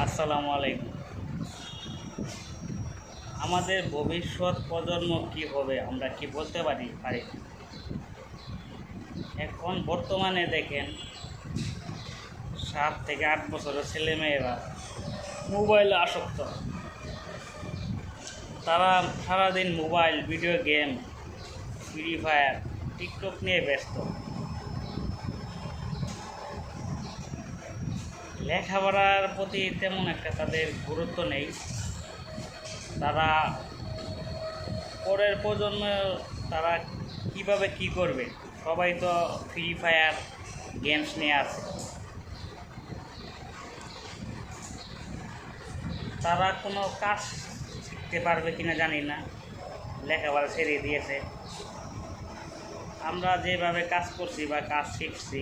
আসসালামু আলাইকুম। আমাদের ভবিষ্যৎ প্রজন্ম কি হবে আমরা কি বলতে পারি? এখন বর্তমানে দেখেন 7 থেকে 8 বছরের ছেলেমেয়েরা মোবাইলে আসক্ত। তারা সারাদিন mobile, video game, free fire, TikTok নিয়ে ব্যস্ত। লেখাপড়ার প্রতি তেমন একটা তাদের গুরুত্ব নেই। তারা পরের প্রজন্মে তারা কিভাবে কি করবে, সবাই তো ফ্রি ফায়ার গেমস নিয়ে আছে। তারা কোনো কাজ শিখতে পারবে কিনা জানি না, লেখাপড়া ছেড়ে দিয়েছে। আমরা যেভাবে কাজ করছি বা কাজ শিখছি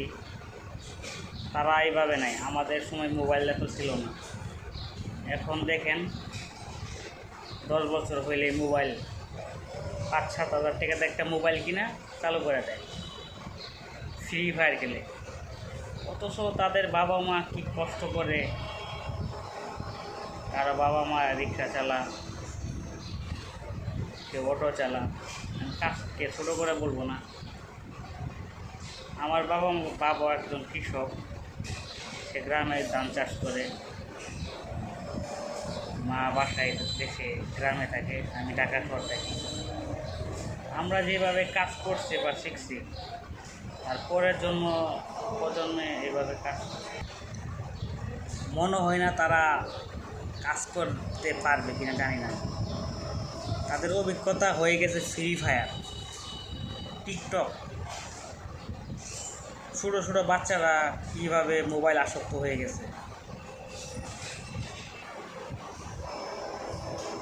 তারা এইভাবে নাই। আমাদের সময় মোবাইলটা তো ছিল না। এখন দেখেন 10 বছর হইলে মোবাইল 5-7 হাজার টাকাতে একটা মোবাইল কিনা চালু করে দেয় ফ্রি ফায়ার খেলে। অথচ তাদের বাবা মা কি কষ্ট করে, কারো বাবা মা রিক্সা চালা, কেউ অটো চালা, কাজকে ছোটো করে বলবো না। আমার বাবা একজন কৃষক, সে গ্রামে ধান চাষ করে, মা বাসায় দেশে গ্রামে থাকে, আমি ঢাকা শহর থাকি। আমরা যেভাবে কাজ করছি বা শিখছি আর পরের প্রজন্মে এইভাবে কাজ মনে হয় না তারা কাজ করতে পারবে কিনা জানি না। তাদের অভিজ্ঞতা হয়ে গেছে ফ্রি ফায়ার, টিকটক। ছোটো ছোটো বাচ্চারা কীভাবে মোবাইল আসক্ত হয়ে গেছে।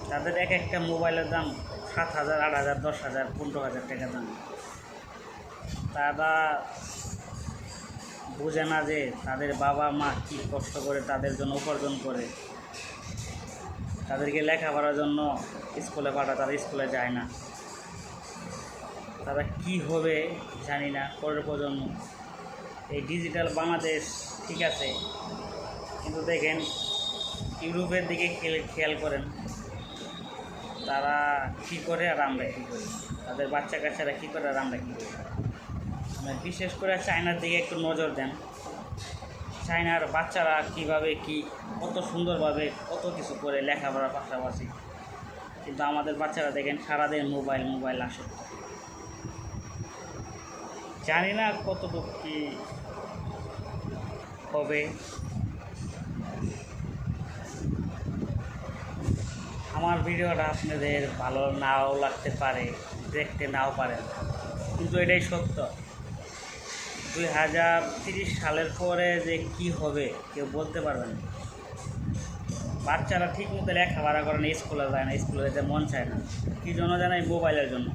তাদের এক একটা মোবাইলের দাম 7,000, 8,000, 10,000, 15,000 টাকা দাম। তারা বোঝে না যে তাদের বাবা মা কী কষ্ট করে তাদের জন্য উপার্জন করে, তাদেরকে লেখাপড়ার জন্য স্কুলে পাঠায়, তারা স্কুলে যায় না। তারা কি হবে জানি না পরের প্রজন্ম। এই ডিজিটাল বাংলাদেশ ঠিক আছে, কিন্তু দেখেন ইউরোপের দিকে খেয়াল করেন, তারা কী করে আর আমরা কী করি, তাদের বাচ্চা কাচ্চারা কী করে আর আমরা কী করি। বিশেষ করে চায়নার দিকে একটু নজর দেন। চায়নার বাচ্চারা কীভাবে কত সুন্দরভাবে কত কিছু করে লেখাপড়ার পাশাপাশি, কিন্তু আমাদের বাচ্চারা দেখেন সারাদিন মোবাইল আসক্ত। জানি না কতটুকু কী হবে। আমার ভিডিওটা আপনাদের ভালো নাও লাগতে পারে, দেখতে নাও পারেন, কিন্তু এটাই সত্য। 2030 সালের পরে যে কি হবে কেউ বলতে পারবে না। বাচ্চারা ঠিক মতো লেখাপড়া করে না, স্কুলে যায় না, স্কুলে যেতে মন চায় না। কী জন্য জানা? এই মোবাইলের জন্য।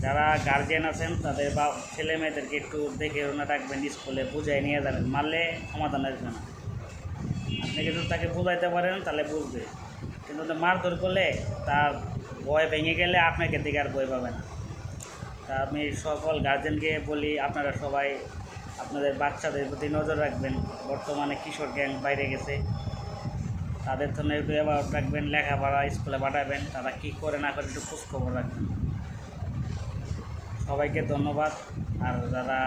যারা গার্জিয়ান আছেন তাদের বা ছেলে মেয়েদেরকে একটু দেখে না রাখবেন, স্কুলে বুঝাই নিয়ে যাবেন। মারলে সমাধান আসবে না। আপনি কিন্তু তাকে বুঝাইতে পারেন তাহলে বুঝবে, কিন্তু মারধর করলে তার ভয় ভেঙে গেলে আপনাকে দিকে আর ভয় পাবে না। তা আমি সকল গার্জেনকে বলি, আপনারা সবাই আপনাদের বাচ্চাদের প্রতি নজর রাখবেন। বর্তমানে কিশোর গ্যাং বাইরে গেছে, তাদের জন্য একটু অ্যাবাউট রাখবেন, লেখাপড়া স্কুলে পাঠাবেন, তারা কী করে না করে একটু খোঁজখবর রাখবেন। সবাইকে ধন্যবাদ। আর যারা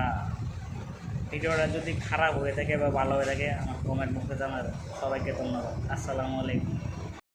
ভিডিওটা যদি খারাপ হয়ে থাকে বা ভালো হয়ে থাকে আমার কমেন্ট বক্সে জানাবেন। সবাইকে ধন্যবাদ। আসসালামু আলাইকুম।